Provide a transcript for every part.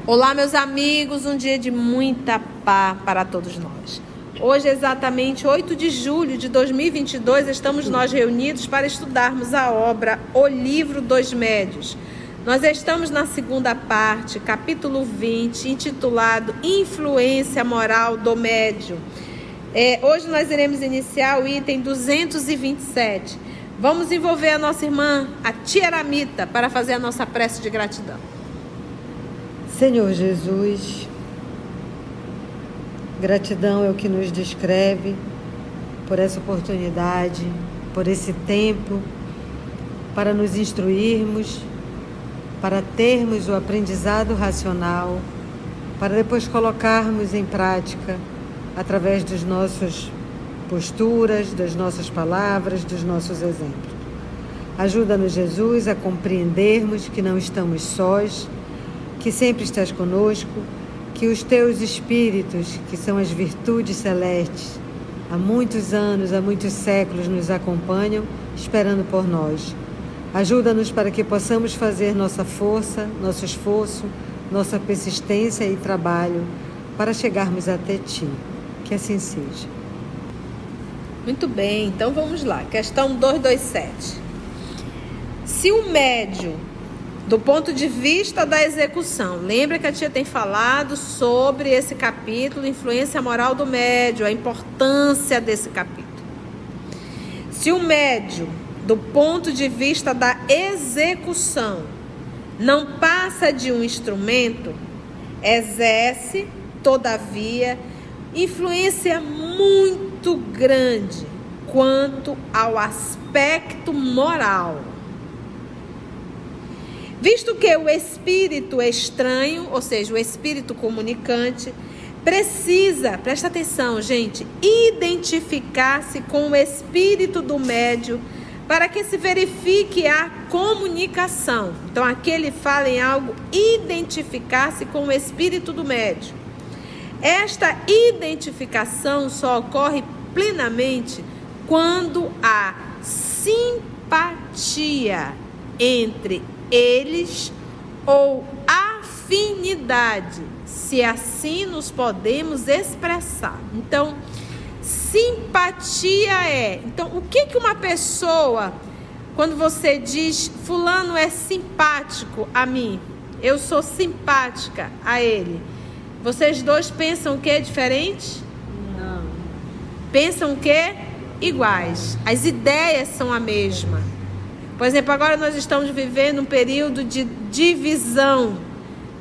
Olá, meus amigos, um dia de muita paz para todos nós. Hoje, exatamente 8 de julho de 2022, estamos nós reunidos para estudarmos a obra O Livro dos Médios. Nós estamos na segunda parte, capítulo 20, intitulado Influência Moral do Médium. Hoje nós iremos iniciar o item 227. Vamos envolver a nossa irmã, a tia Aramita, para fazer a nossa prece de gratidão. Senhor Jesus, gratidão é o que nos descreve por essa oportunidade, por esse tempo, para nos instruirmos, para termos o aprendizado racional, para depois colocarmos em prática através das nossas posturas, das nossas palavras, dos nossos exemplos. Ajuda-nos, Jesus, a compreendermos que não estamos sós, que sempre estás conosco, que os teus espíritos, que são as virtudes celestes, há muitos anos, há muitos séculos nos acompanham, esperando por nós. Ajuda-nos para que possamos fazer nossa força, nosso esforço, nossa persistência e trabalho para chegarmos até Ti. Que assim seja. Muito bem, então vamos lá. Questão 227. Se o médium, do ponto de vista da execução, lembra que a tia tem falado sobre esse capítulo, influência moral do médium, a importância desse capítulo. Se o médium, do ponto de vista da execução, não passa de um instrumento, exerce, todavia, influência muito grande quanto ao aspecto moral. Visto que o espírito estranho, ou seja, o espírito comunicante, precisa, presta atenção, gente, identificar-se com o espírito do médium para que se verifique a comunicação. Então, aqui ele fala em algo, identificar-se com o espírito do médium. Esta identificação só ocorre plenamente quando há simpatia entre eles ou afinidade, se assim nos podemos expressar. Então, simpatia então, o que uma pessoa, quando você diz fulano é simpático a mim, eu sou simpática a ele, vocês dois pensam o que diferente? Não. Pensam o que? Iguais. As ideias são a mesma. Por exemplo, agora nós estamos vivendo um período de divisão,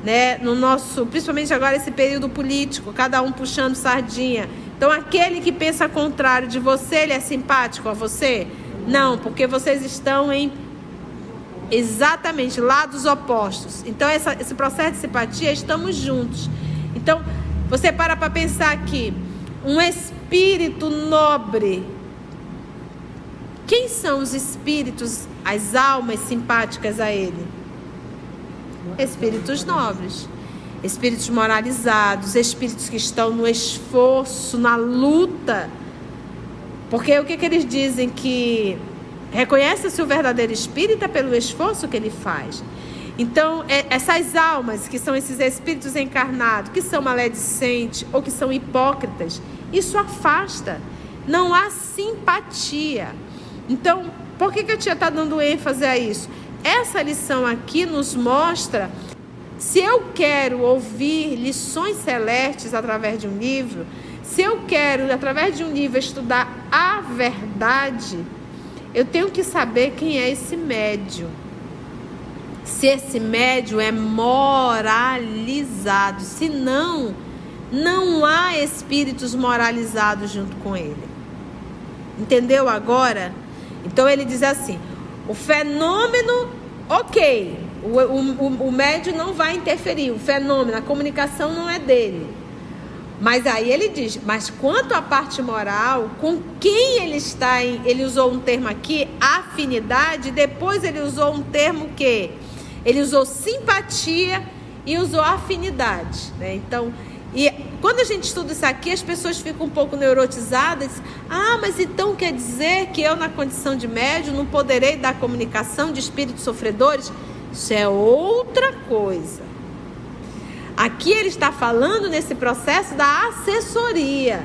né? No nosso, principalmente agora esse período político, cada um puxando sardinha. Então, aquele que pensa contrário de você, ele é simpático a você? Não, porque vocês estão em exatamente lados opostos. Então, esse processo de simpatia, estamos juntos. Então, você para pensar aqui, um espírito nobre. Quem são os espíritos, as almas simpáticas a ele? Espíritos nobres, espíritos moralizados, espíritos que estão no esforço, na luta. Porque o que eles dizem? Que reconhece-se o verdadeiro espírita pelo esforço que ele faz. Então, essas almas, que são esses espíritos encarnados, que são maledicentes ou que são hipócritas, isso afasta. Não há simpatia. Então, por que a tia está dando ênfase a isso? Essa lição aqui nos mostra, se eu quero ouvir lições celestes através de um livro, se eu quero, através de um livro, estudar a verdade, eu tenho que saber quem é esse médium. Se esse médium é moralizado, se não, não há espíritos moralizados junto com ele. Entendeu agora? Então ele diz assim, o fenômeno, ok, o médium não vai interferir, o fenômeno, a comunicação não é dele. Mas aí ele diz, mas quanto à parte moral, com quem ele está ele usou um termo aqui, afinidade, depois ele usou um termo que ele usou simpatia e usou afinidade, né? Então, E quando a gente estuda isso aqui, as pessoas ficam um pouco neurotizadas. Mas então quer dizer que eu, na condição de médium, não poderei dar comunicação de espíritos sofredores? Isso é outra coisa. Aqui ele está falando nesse processo da assessoria,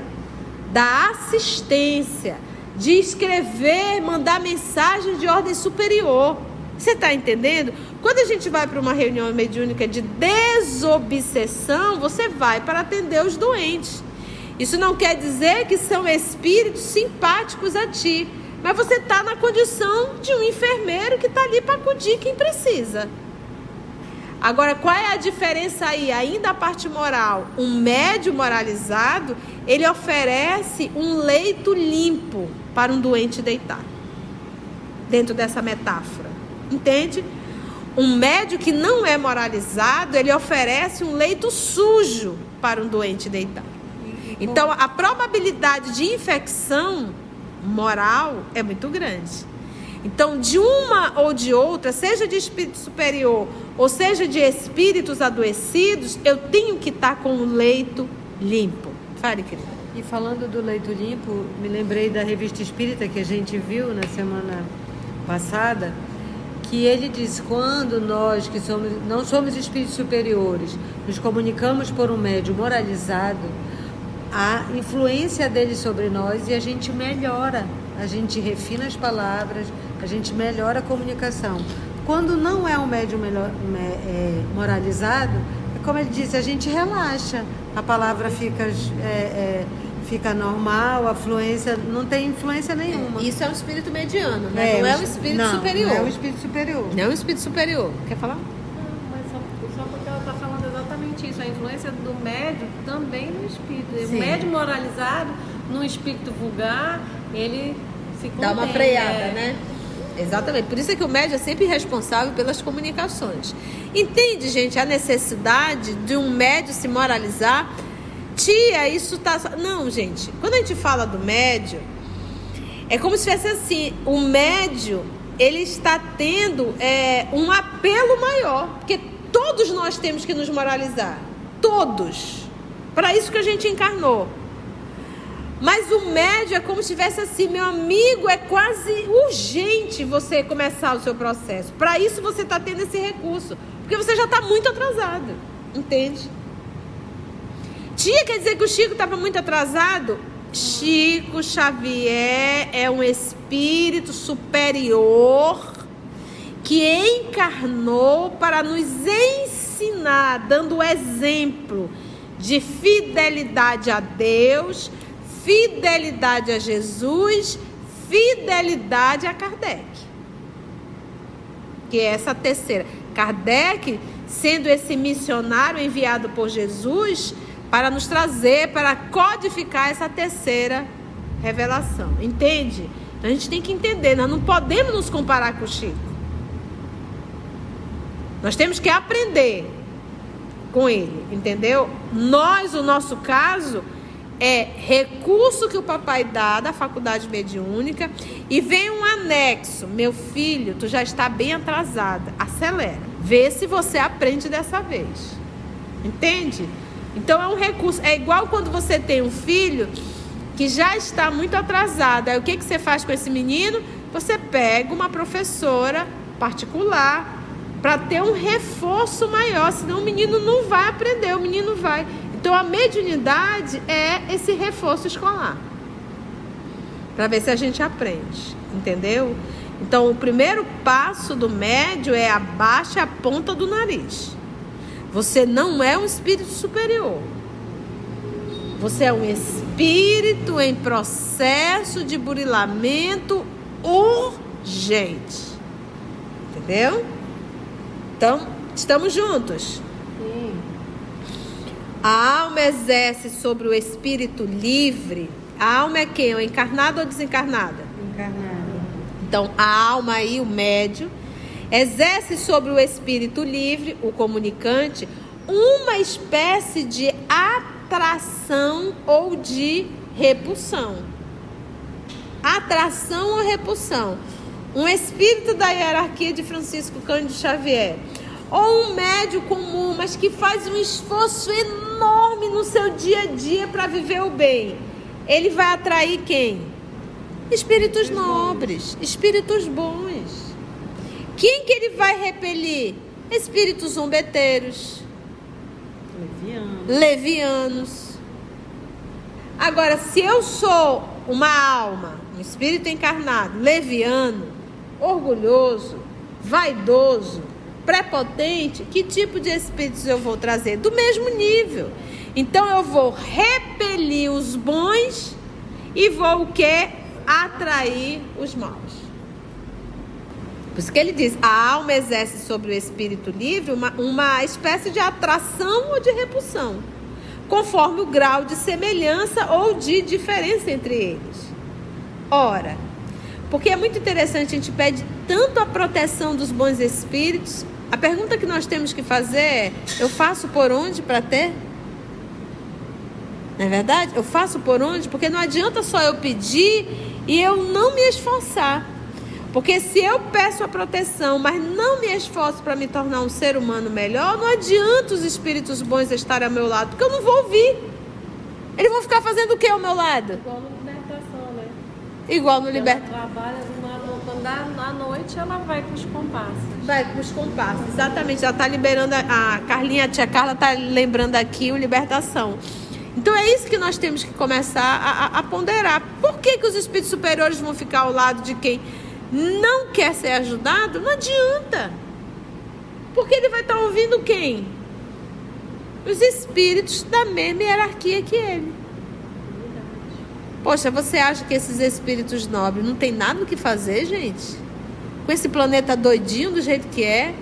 da assistência, de escrever, mandar mensagens de ordem superior. Você está entendendo? Quando a gente vai para uma reunião mediúnica de desobsessão, você vai para atender os doentes. Isso não quer dizer que são espíritos simpáticos a ti, mas você está na condição de um enfermeiro que está ali para acudir quem precisa. Agora, qual é a diferença aí? Ainda a parte moral. Um médium moralizado, ele oferece um leito limpo para um doente deitar. Dentro dessa metáfora. Entende? Um médium que não é moralizado, ele oferece um leito sujo para um doente deitar. Então, a probabilidade de infecção moral é muito grande. Então, de uma ou de outra, seja de espírito superior ou seja de espíritos adoecidos, eu tenho que estar com o leito limpo. Fale, querida. E falando do leito limpo, me lembrei da Revista Espírita que a gente viu na semana passada, que ele diz: quando nós que não somos espíritos superiores, nos comunicamos por um médium moralizado, a influência dele sobre nós, e a gente melhora, a gente refina as palavras, a gente melhora a comunicação. Quando não é um médium moralizado, como ele disse, a gente relaxa, a palavra fica normal, a fluência não tem influência nenhuma. Isso é um espírito mediano, né? Não é um espírito superior. Não é um espírito superior. Não é um espírito superior. Quer falar? Só porque ela está falando exatamente isso, a influência do médium também no espírito. Sim. O médium moralizado, no espírito vulgar, ele se contém, dá uma freada, né? Exatamente. Por isso é que o médium é sempre responsável pelas comunicações. Entende, gente, a necessidade de um médium se moralizar? Tia, isso tá... Não, gente. Quando a gente fala do médium, é como se fosse assim, o médium, ele está tendo um apelo maior, porque todos nós temos que nos moralizar. Todos. Para isso que a gente encarnou. Mas o médium é como se estivesse assim: meu amigo, é quase urgente você começar o seu processo. Para isso você está tendo esse recurso, porque você já está muito atrasado. Entende? Tia, quer dizer que o Chico estava muito atrasado? Chico Xavier é um espírito superior que encarnou para nos ensinar, dando exemplo de fidelidade a Deus, fidelidade a Jesus, fidelidade a Kardec. Que é essa terceira. Kardec, sendo esse missionário enviado por Jesus para nos trazer, para codificar essa terceira revelação. Entende? A gente tem que entender, nós não podemos nos comparar com o Chico. Nós temos que aprender com ele, entendeu? O nosso caso é recurso que o papai dá da faculdade mediúnica, e vem um anexo: meu filho, tu já está bem atrasada, acelera, vê se você aprende dessa vez. Entende? Então é um recurso. É igual quando você tem um filho que já está muito atrasado. Aí o que você faz com esse menino? Você pega uma professora particular para ter um reforço maior, senão o menino não vai aprender, o menino vai. Então a mediunidade é esse reforço escolar, para ver se a gente aprende, entendeu? Então o primeiro passo do médium é abaixa a ponta do nariz. Você não é um espírito superior, você é um espírito em processo de burilamento urgente, entendeu? Então, estamos juntos? Sim. A alma exerce sobre o espírito livre. A alma é quem? É encarnada ou desencarnada? Encarnada. Então, a alma aí, o médium, exerce sobre o espírito livre, o comunicante, uma espécie de atração ou de repulsão. Atração ou repulsão. Um espírito da hierarquia de Francisco Cândido Xavier, ou um médium comum, mas que faz um esforço enorme enorme no seu dia a dia para viver o bem, ele vai atrair quem? Espíritos nobres, espíritos bons. Quem que ele vai repelir? Espíritos zombeteiros, levianos. Agora, se eu sou uma alma, um espírito encarnado, leviano, orgulhoso, vaidoso, prepotente, que tipo de espíritos eu vou trazer? Do mesmo nível. Então eu vou repelir os bons e vou o quê? Atrair os maus. Por isso que ele diz, a alma exerce sobre o espírito livre uma espécie de atração ou de repulsão, conforme o grau de semelhança ou de diferença entre eles. Ora, porque é muito interessante, a gente pede tanto a proteção dos bons espíritos, a pergunta que nós temos que fazer é, eu faço por onde para ter? Não é verdade? Eu faço por onde? Porque não adianta só eu pedir e eu não me esforçar. Porque se eu peço a proteção, mas não me esforço para me tornar um ser humano melhor, não adianta os espíritos bons estarem ao meu lado, porque eu não vou ouvir. Eles vão ficar fazendo o que ao meu lado? Igual no Libertação, né? Igual no Libertação. Ela trabalha quando dá à noite, ela vai com os comparsas. Vai com os comparsas, exatamente. Ela está liberando, a Carlinha, a tia Carla está lembrando aqui o Libertação. Então é isso que nós temos que começar a ponderar. Por que os espíritos superiores vão ficar ao lado de quem não quer ser ajudado? Não adianta. Porque ele vai estar ouvindo quem? Os espíritos da mesma hierarquia que ele. Poxa, você acha que esses espíritos nobres não tem nada o que fazer, gente? Com esse planeta doidinho do jeito que é?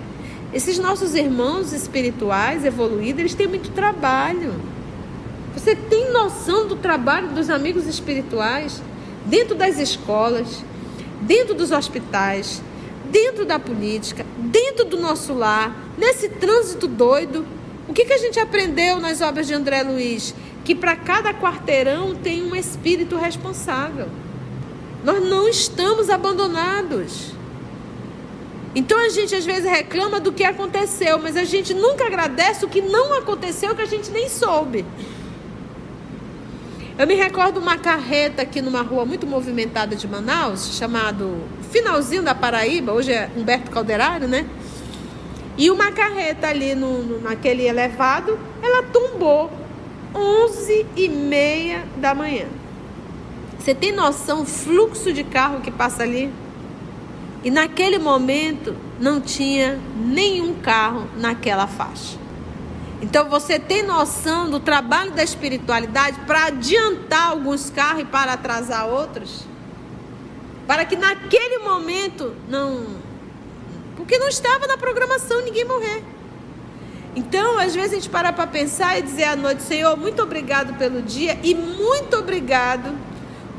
Esses nossos irmãos espirituais evoluídos, eles têm muito trabalho. Você tem noção do trabalho dos amigos espirituais dentro das escolas, dentro dos hospitais, dentro da política, dentro do nosso lar, nesse trânsito doido? O que a gente aprendeu nas obras de André Luiz? Que para cada quarteirão tem um espírito responsável. Nós não estamos abandonados. Então a gente às vezes reclama do que aconteceu, mas a gente nunca agradece o que não aconteceu, que a gente nem soube. Eu me recordo uma carreta aqui numa rua muito movimentada de Manaus, chamado Finalzinho da Paraíba, hoje é Humberto Calderaro, né? E uma carreta ali naquele elevado, ela tombou 11h30 da manhã. Você tem noção do fluxo de carro que passa ali? E naquele momento não tinha nenhum carro naquela faixa. Então você tem noção do trabalho da espiritualidade para adiantar alguns carros e para atrasar outros? Para que naquele momento porque não estava na programação ninguém morrer. Então às vezes a gente para pensar e dizer à noite: Senhor, muito obrigado pelo dia e muito obrigado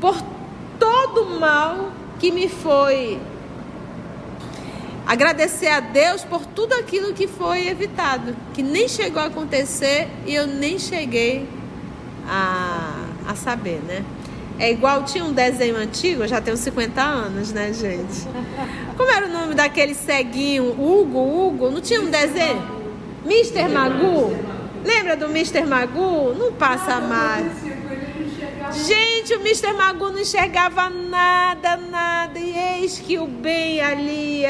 por todo o mal que me foi. Agradecer a Deus por tudo aquilo que foi evitado, que nem chegou a acontecer e eu nem cheguei a saber, né? É igual, tinha um desenho antigo, eu já tenho 50 anos, né, gente? Como era o nome daquele ceguinho? Hugo? Não tinha um desenho? Mr. Magoo? Lembra do Mr. Magoo? Não passa mais. Gente, o Mr. Magoo não enxergava nada. E eis que o bem ali...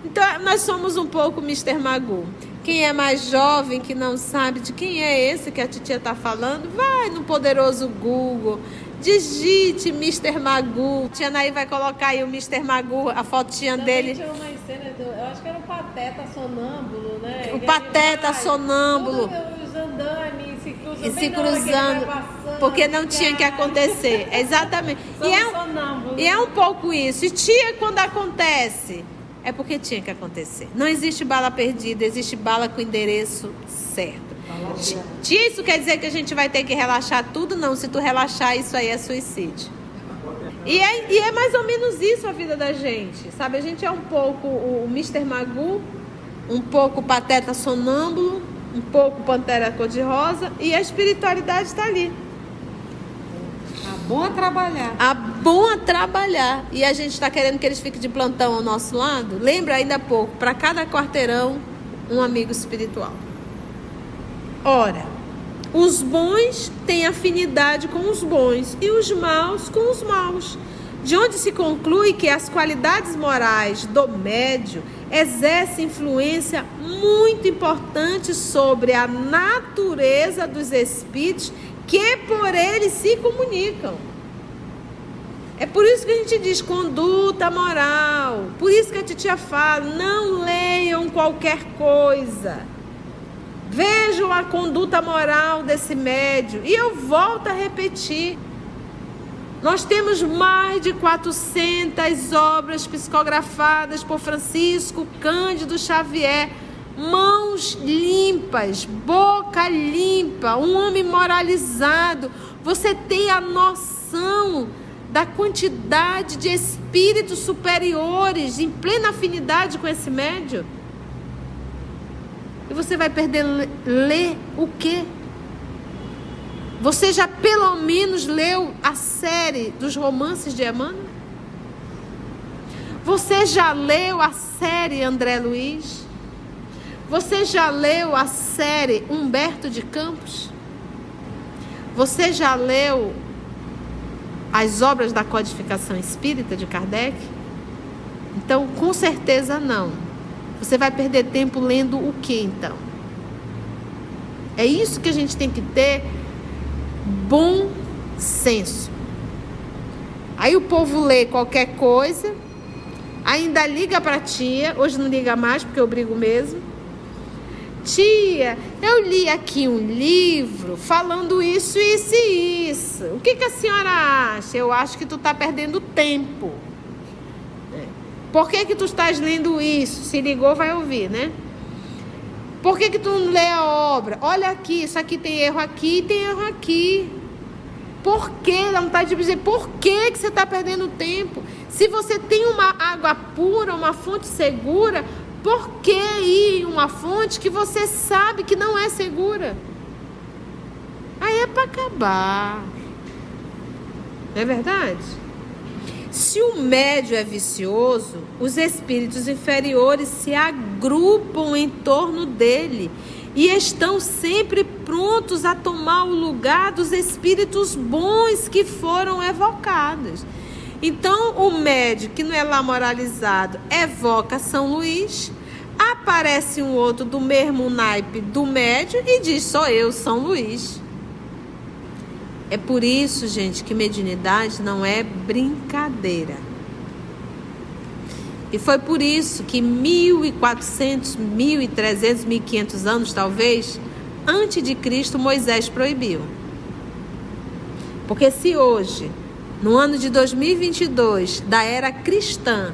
Então, nós somos um pouco Mr. Magoo. Quem é mais jovem, que não sabe de quem é esse que a titia está falando, vai no poderoso Google, digite Mr. Magoo. Tia Naí vai colocar aí o Mr. Magoo, a fotinha dele. Tinha umas cenas, eu acho que era o Pateta sonâmbulo, né? O Pateta sonâmbulo. Os andames e se cruzando, porque não tinha que acontecer. Exatamente. E é um pouco isso. E tia, quando acontece, é porque tinha que acontecer. Não existe bala perdida, existe bala com endereço certo. Tia, isso quer dizer que a gente vai ter que relaxar tudo? Não, se tu relaxar, isso aí é suicídio. E é mais ou menos isso a vida da gente, sabe? A gente é um pouco o Mr. Magoo, um pouco Pateta sonâmbulo, um pouco Pantera cor-de-rosa, e a espiritualidade está ali. Bom a trabalhar. Bom a trabalhar. E a gente está querendo que eles fiquem de plantão ao nosso lado? Lembra ainda há pouco, para cada quarteirão, um amigo espiritual. Ora, Os bons têm afinidade com os bons e os maus com os maus. De onde se conclui que as qualidades morais do médium exercem influência muito importante sobre a natureza dos espíritos que por eles se comunicam. É por isso que a gente diz conduta moral. Por isso que a titia fala, não leiam qualquer coisa. Vejam a conduta moral desse médium. E eu volto a repetir. Nós temos mais de 400 obras psicografadas por Francisco Cândido Xavier. Mãos limpas, boca limpa, um homem moralizado. Você tem a noção da quantidade de espíritos superiores em plena afinidade com esse médium? E você vai perder ler o quê? Você já pelo menos leu a série dos romances de Emmanuel? Você já leu a série André Luiz? Você já leu a série Humberto de Campos? Você já leu as obras da codificação espírita de Kardec? Então, com certeza não. Você vai perder tempo lendo o que então? É isso que a gente tem que ter bom senso. Aí o povo lê qualquer coisa, ainda liga para a tia, hoje não liga mais porque eu brigo mesmo. Tia, eu li aqui um livro falando isso, isso e isso. O que a senhora acha? Eu acho que tu está perdendo tempo. Por que tu estás lendo isso? Se ligou, vai ouvir, né? Por que tu não lê a obra? Olha aqui, isso aqui tem erro aqui e tem erro aqui. Por quê? Dá vontade de dizer, por que você está perdendo tempo? Se você tem uma água pura, uma fonte segura, por que ir em uma fonte que você sabe que não é segura? Aí é para acabar. Não é verdade? Se o médium é vicioso, os espíritos inferiores se agrupam em torno dele e estão sempre prontos a tomar o lugar dos espíritos bons que foram evocados. Então, o médium que não é lá moralizado evoca São Luís, aparece um outro do mesmo naipe do médium e diz, sou eu, São Luís. É por isso, gente, que mediunidade não é brincadeira. E foi por isso que 1.400, 1.300, 1.500 anos, talvez, antes de Cristo, Moisés proibiu. Porque se hoje, no ano de 2022, da era cristã,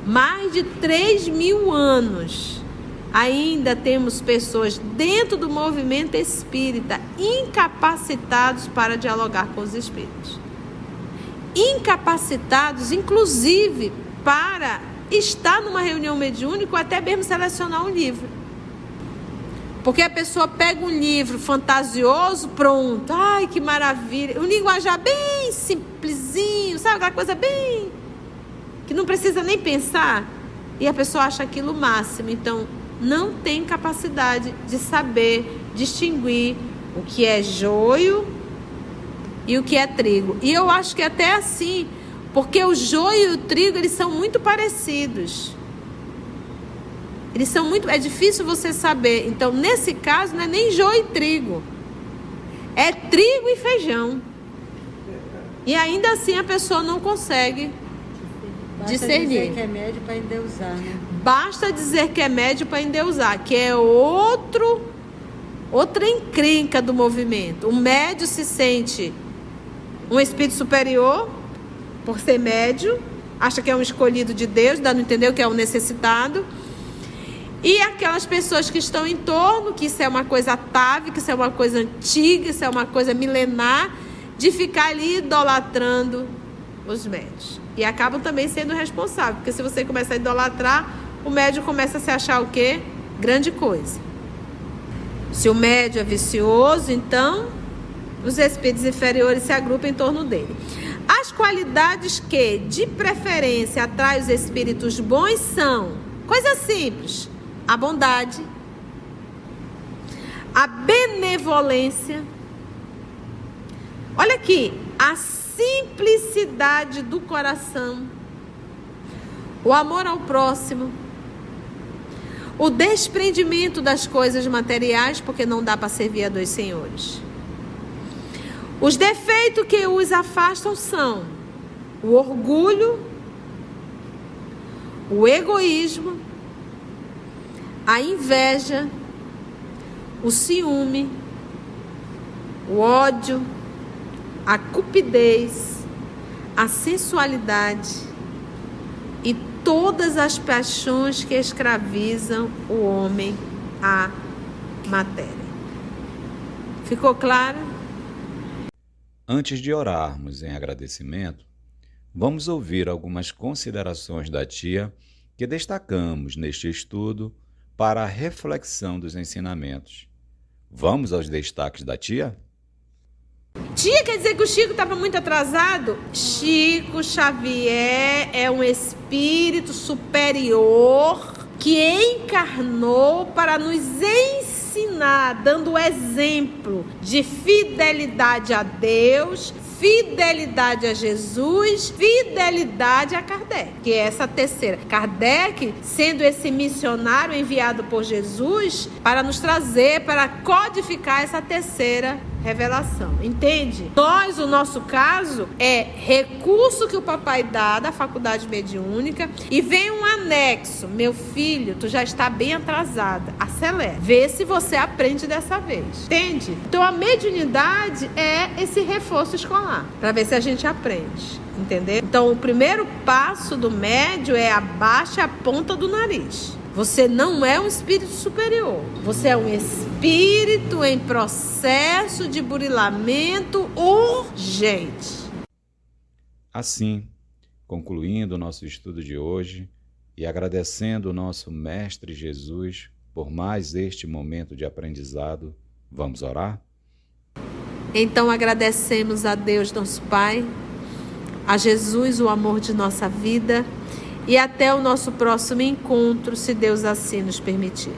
mais de 3.000 anos, ainda temos pessoas dentro do movimento espírita incapacitados para dialogar com os espíritos. Incapacitados, inclusive, para estar numa reunião mediúnica ou até mesmo selecionar um livro. Porque a pessoa pega um livro fantasioso, pronto, ai que maravilha, um linguajar bem simplesinho, sabe aquela coisa bem, que não precisa nem pensar, e a pessoa acha aquilo o máximo. Então, não tem capacidade de saber distinguir o que é joio e o que é trigo. E eu acho que até assim, porque o joio e o trigo, eles são muito parecidos. Eles são muito... É difícil você saber. Então, nesse caso, não é nem joio e trigo. É trigo e feijão. E ainda assim a pessoa não consegue discernir. Basta dizer que é médio para endeusar, né? Basta dizer que é médio para endeusar, que é outra encrenca do movimento. O médio se sente um espírito superior por ser médio, acha que é um escolhido de Deus, dá a entender que é um necessitado. E aquelas pessoas que estão em torno, que isso é uma coisa atávica, isso é uma coisa antiga, isso é uma coisa milenar, de ficar ali idolatrando os médios. E acabam também sendo responsáveis, porque se você começa a idolatrar, o médium começa a se achar o quê? Grande coisa. Se o médium é vicioso, então os espíritos inferiores se agrupam em torno dele. As qualidades que, de preferência, atraem os espíritos bons são coisas simples: a bondade, a benevolência, Olha aqui, a simplicidade do coração, o amor ao próximo, o desprendimento das coisas materiais, porque não dá para servir a dois senhores. Os defeitos que os afastam são o orgulho, o egoísmo, a inveja, o ciúme, o ódio, a cupidez, a sensualidade e todas as paixões que escravizam o homem à matéria. Ficou claro? Antes de orarmos em agradecimento, vamos ouvir algumas considerações da tia que destacamos neste estudo para a reflexão dos ensinamentos. Vamos aos destaques da tia? Tia, quer dizer que o Chico estava muito atrasado? Chico Xavier é um espírito superior que encarnou para nos ensinar, dando exemplo de fidelidade a Deus, fidelidade a Jesus, fidelidade a Kardec, que é essa terceira. Kardec, sendo esse missionário enviado por Jesus para nos trazer, para codificar essa terceira revelação, entende? Nós, o nosso caso, é recurso que o papai dá da faculdade mediúnica e vem um anexo. Meu filho, tu já está bem atrasada, acelera. Vê se você aprende dessa vez, entende? Então a mediunidade é esse reforço escolar, para ver se a gente aprende, entendeu? Então o primeiro passo do médio é abaixa a ponta do nariz. Você não é um espírito superior. Você é um espírito em processo de burilamento urgente. Assim, concluindo o nosso estudo de hoje e agradecendo o nosso Mestre Jesus por mais este momento de aprendizado, vamos orar? Então agradecemos a Deus, nosso Pai, a Jesus, o amor de nossa vida, e até o nosso próximo encontro, se Deus assim nos permitir.